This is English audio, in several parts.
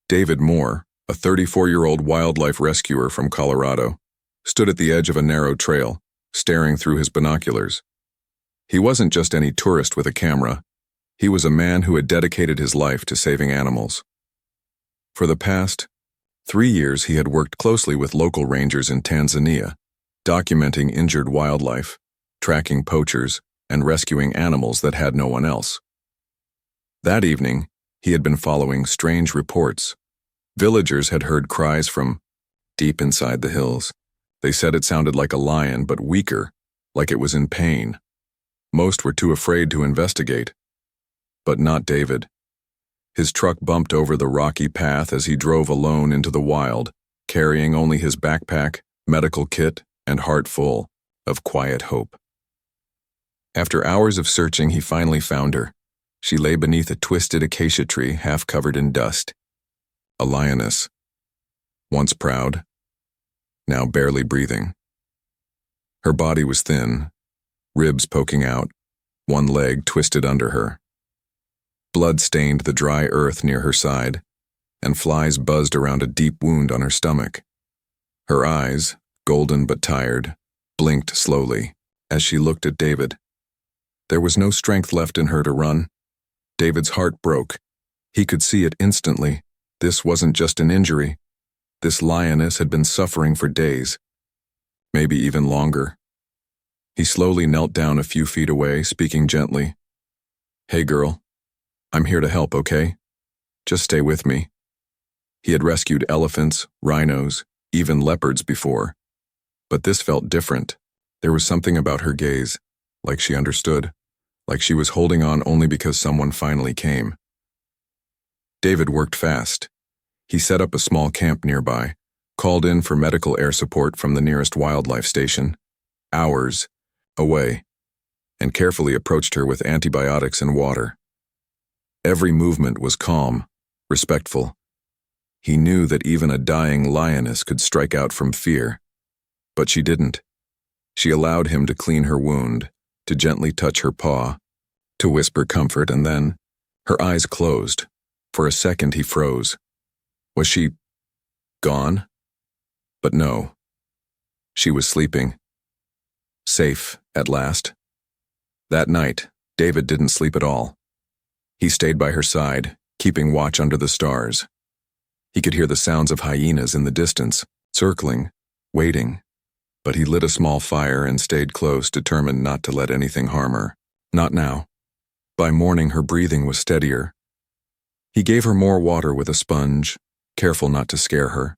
David Moore, a 34-year-old wildlife rescuer from Colorado, stood at the edge of a narrow trail, staring through his binoculars. He wasn't just any tourist with a camera. He was a man who had dedicated his life to saving animals. For the past 3 years, he had worked closely with local rangers in Tanzania, documenting injured wildlife, tracking poachers, and rescuing animals that had no one else. That evening, he had been following strange reports. Villagers had heard cries from deep inside the hills. They said it sounded like a lion, but weaker, like it was in pain. Most were too afraid to investigate. But not David. His truck bumped over the rocky path as he drove alone into the wild, carrying only his backpack, medical kit, and heart full of quiet hope. After hours of searching, he finally found her. She lay beneath a twisted acacia tree, half covered in dust. A lioness. Once proud, now barely breathing. Her body was thin, ribs poking out, one leg twisted under her. Blood stained the dry earth near her side, and flies buzzed around a deep wound on her stomach. Her eyes, golden but tired, blinked slowly as she looked at David. There was no strength left in her to run. David's heart broke. He could see it instantly. This wasn't just an injury. This lioness had been suffering for days, maybe even longer. He slowly knelt down a few feet away, speaking gently. "Hey girl, I'm here to help, okay? Just stay with me." He had rescued elephants, rhinos, even leopards before. But this felt different. There was something about her gaze, like she understood, like she was holding on only because someone finally came. David worked fast. He set up a small camp nearby, called in for medical air support from the nearest wildlife station, hours away, and carefully approached her with antibiotics and water. Every movement was calm, respectful. He knew that even a dying lioness could strike out from fear, but she didn't. She allowed him to clean her wound, to gently touch her paw, to whisper comfort, and then her eyes closed. For a second he froze. Was she gone? But no. She was sleeping. Safe, at last. That night, David didn't sleep at all. He stayed by her side, keeping watch under the stars. He could hear the sounds of hyenas in the distance, circling, waiting. But he lit a small fire and stayed close, determined not to let anything harm her. Not now. By morning, her breathing was steadier. He gave her more water with a sponge, careful not to scare her.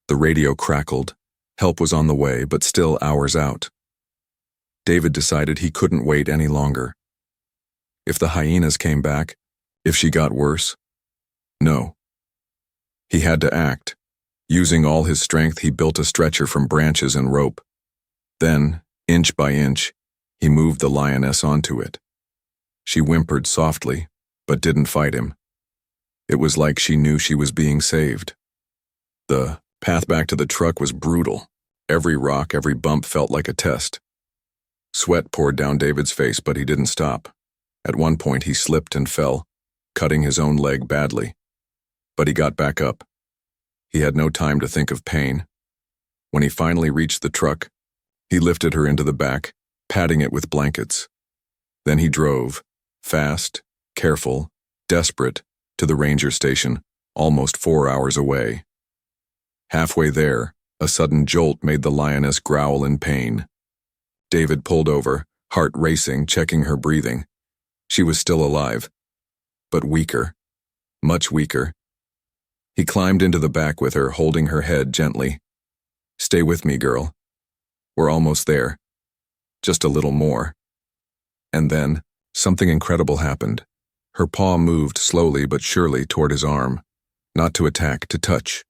The radio crackled. Help was on the way, but still hours out. David decided he couldn't wait any longer. If the hyenas came back, if she got worse, no. He had to act. Using all his strength, he built a stretcher from branches and rope. Then, inch by inch, he moved the lioness onto it. She whimpered softly, but didn't fight him. It was like she knew she was being saved. The path back to the truck was brutal. Every rock, every bump felt like a test. Sweat poured down David's face, but he didn't stop. At one point, he slipped and fell, cutting his own leg badly. But he got back up. He had no time to think of pain. When he finally reached the truck, he lifted her into the back, padding it with blankets. Then he drove, fast, careful, desperate, to the ranger station, almost 4 hours away. Halfway there, a sudden jolt made the lioness growl in pain. David pulled over, heart racing, checking her breathing. She was still alive, but weaker, much weaker. He climbed into the back with her, holding her head gently. "Stay with me, girl. We're almost there. Just a little more." And then, something incredible happened. Her paw moved slowly but surely toward his arm, not to attack, to touch.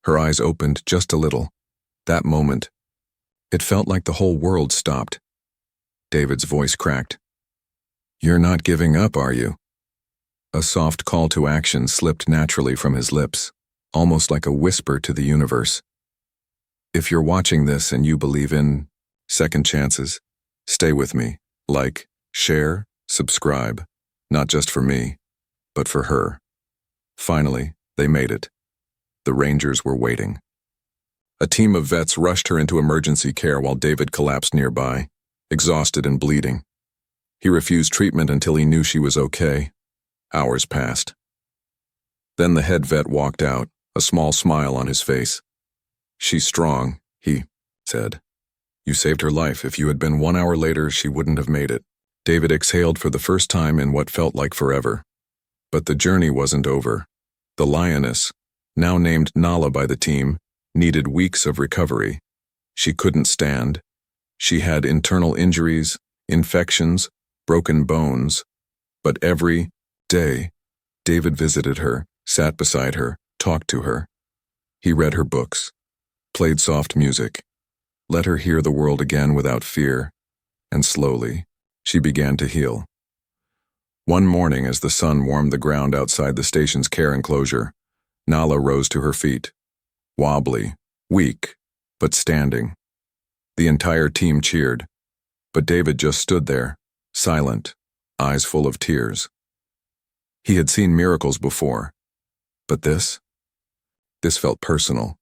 Her eyes opened just a little. That moment, it felt like the whole world stopped. David's voice cracked. "You're not giving up, are you?" A soft call to action slipped naturally from his lips, almost like a whisper to the universe. If you're watching this and you believe in second chances, stay with me. Like, share, subscribe. Not just for me, but for her. Finally, They made it. The Rangers were waiting. A team of vets rushed her into emergency care while David collapsed nearby, exhausted and bleeding. He refused treatment until he knew she was okay. Hours passed. Then the head vet walked out, a small smile on his face. "She's strong," he said. "You saved her life. If you had been 1 hour later, she wouldn't have made it." David exhaled for the first time in what felt like forever. But the journey wasn't over. The Lioness, now named Nala by the team, needed weeks of recovery. She couldn't stand. She had internal injuries, infections, broken bones. But every day, David visited her, sat beside her, talked to her. He read her books, played soft music, let her hear the world again without fear, and slowly, she began to heal. One morning, as the sun warmed the ground outside the station's care enclosure, Nala rose to her feet, wobbly, weak, but standing. The entire team cheered, but David just stood there, silent, eyes full of tears. He had seen miracles before, but this felt personal.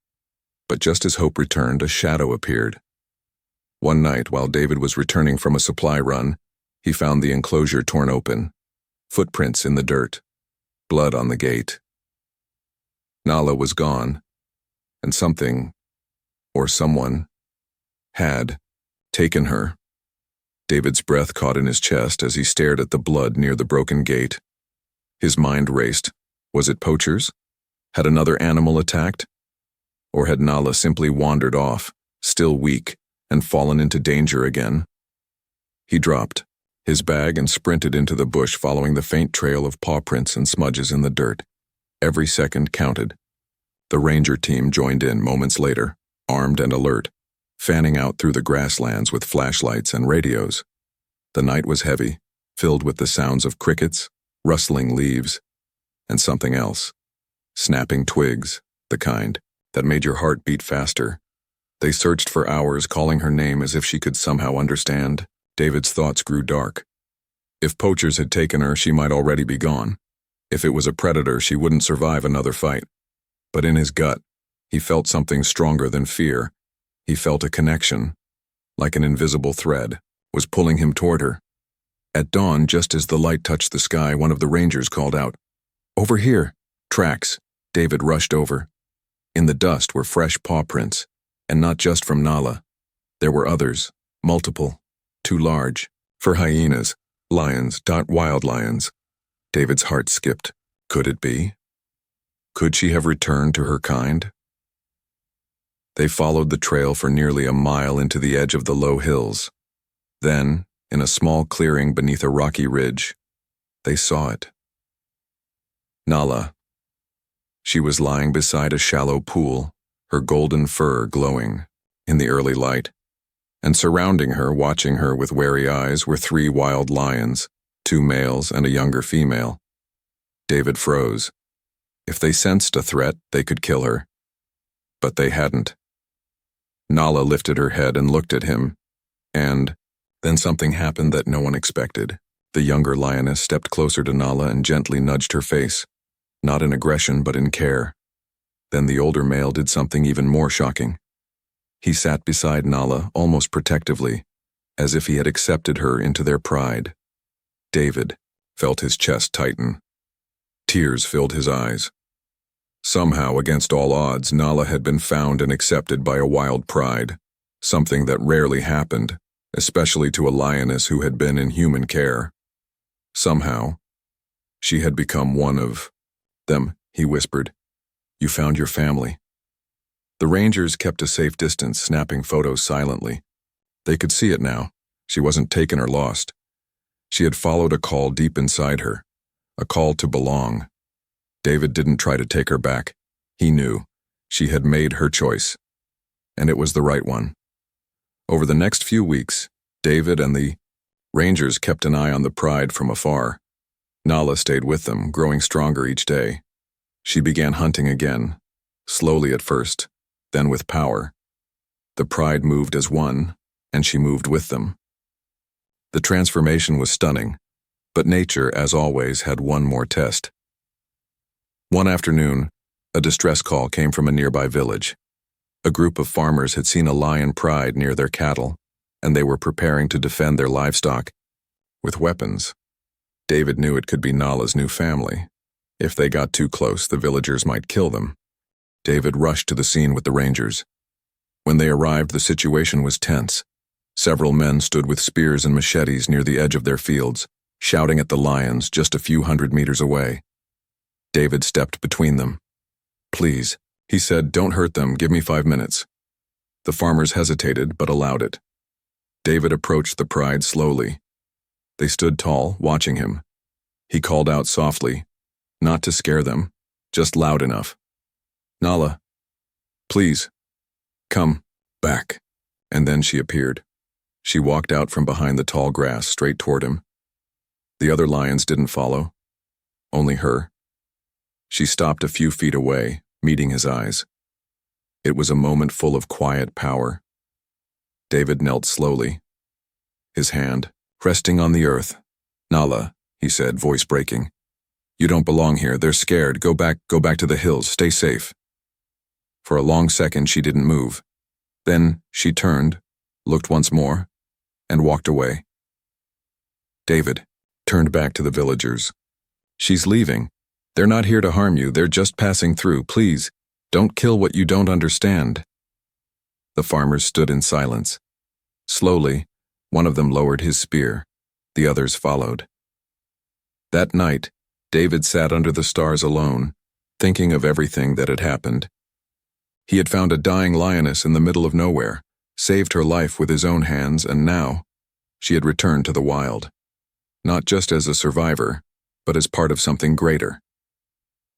But just as hope returned, a shadow appeared. One night, while David was returning from a supply run, he found the enclosure torn open, footprints in the dirt, blood on the gate. Nala was gone, and something, or someone, had taken her. David's breath caught in his chest as he stared at the blood near the broken gate. His mind raced. Was it poachers? Had another animal attacked? Or had Nala simply wandered off, still weak, and fallen into danger again? He dropped his bag and sprinted into the bush, following the faint trail of paw prints and smudges in the dirt. Every second counted. The ranger team joined in moments later, armed and alert, fanning out through the grasslands with flashlights and radios. The night was heavy, filled with the sounds of crickets, rustling leaves, and something else. Snapping twigs, the kind that made your heart beat faster. They searched for hours, calling her name as if she could somehow understand. David's thoughts grew dark. If poachers had taken her, she might already be gone. If it was a predator, she wouldn't survive another fight. But in his gut, he felt something stronger than fear. He felt a connection, like an invisible thread, was pulling him toward her. At dawn, just as the light touched the sky, one of the rangers called out, "Over here!" Tracks. David rushed over. In the dust were fresh paw prints, and not just from Nala. There were others, multiple, too large, for hyenas, lions, wild lions. David's heart skipped. Could it be? Could she have returned to her kind? They followed the trail for nearly a mile into the edge of the low hills. Then, in a small clearing beneath a rocky ridge, they saw it. Nala. She was lying beside a shallow pool, her golden fur glowing in the early light. And surrounding her, watching her with wary eyes, were 3 wild lions, 2 males and a younger female. David froze. If they sensed a threat, they could kill her. But they hadn't. Nala lifted her head and looked at him, and then something happened that no one expected. The younger lioness stepped closer to Nala and gently nudged her face, not in aggression but in care. Then the older male did something even more shocking. He sat beside Nala almost protectively, as if he had accepted her into their pride. David felt his chest tighten. Tears filled his eyes. Somehow, against all odds, Nala had been found and accepted by a wild pride, something that rarely happened, especially to a lioness who had been in human care. Somehow, she had become one of them, he whispered. You found your family. The rangers kept a safe distance, snapping photos silently. They could see it now. She wasn't taken or lost. She had followed a call deep inside her, a call to belong. David didn't try to take her back. He knew. She had made her choice. And it was the right one. Over the next few weeks, David and the rangers kept an eye on the pride from afar. Nala stayed with them, growing stronger each day. She began hunting again, slowly at first, then with power. The pride moved as one, and she moved with them. The transformation was stunning, but nature, as always, had one more test. One afternoon, A distress call came from a nearby village. A group of farmers had seen a lion pride near their cattle, and they were preparing to defend their livestock with weapons. David knew it could be Nala's new family. If they got too close, the villagers might kill them. David rushed to the scene with the rangers. When they arrived, the situation was tense. Several men stood with spears and machetes near the edge of their fields, shouting at the lions just a few hundred meters away. David stepped between them. "Please," he said, "don't hurt them, give me 5 minutes." The farmers hesitated, but allowed it. David approached the pride slowly. They stood tall, watching him. He called out softly, not to scare them, just loud enough. "Nala, please, come back." And then she appeared. She walked out from behind the tall grass, straight toward him. The other lions didn't follow, only her. She stopped a few feet away, meeting his eyes. It was a moment full of quiet power. David knelt slowly, his hand resting on the earth. "Nala," he said, voice breaking. "You don't belong here. They're scared. Go back to the hills. Stay safe." For a long second, she didn't move. Then she turned, looked once more, and walked away. David turned back to the villagers. "She's leaving. They're not here to harm you. They're just passing through. Please, don't kill what you don't understand." The farmers stood in silence. Slowly, one of them lowered his spear. The others followed. That night, David sat under the stars alone, thinking of everything that had happened. He had found a dying lioness in the middle of nowhere, saved her life with his own hands, and now she had returned to the wild. Not just as a survivor, but as part of something greater.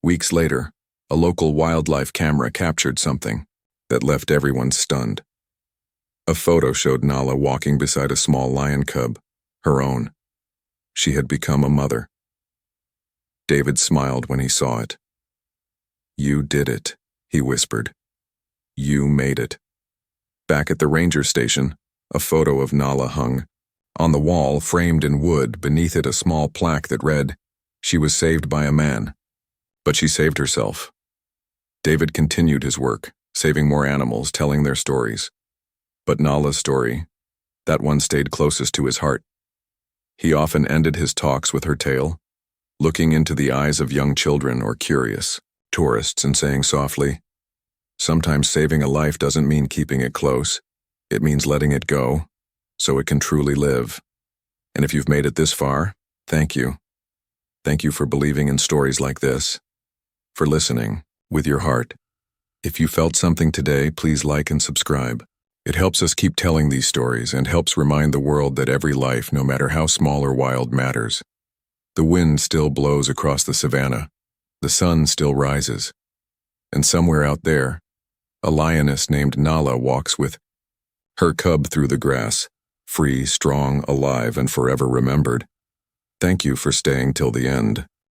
Weeks later, a local wildlife camera captured something that left everyone stunned. A photo showed Nala walking beside a small lion cub, her own. She had become a mother. David smiled when he saw it. "You did it," he whispered. "You made it." Back at the ranger station, a photo of Nala hung. On the wall, framed in wood, beneath it a small plaque that read, "She was saved by a man, but she saved herself." David continued his work, saving more animals, telling their stories. But Nala's story, that one stayed closest to his heart. He often ended his talks with her tale, looking into the eyes of young children or curious tourists and saying softly, "Sometimes saving a life doesn't mean keeping it close. It means letting it go, so it can truly live. And if you've made it this far, thank you. Thank you for believing in stories like this, for listening with your heart. If you felt something today, please like and subscribe. It helps us keep telling these stories and helps remind the world that every life, no matter how small or wild, matters. The wind still blows across the savannah. The sun still rises. And somewhere out there, a lioness named Nala walks with her cub through the grass, free, strong, alive, and forever remembered. Thank you for staying till the end.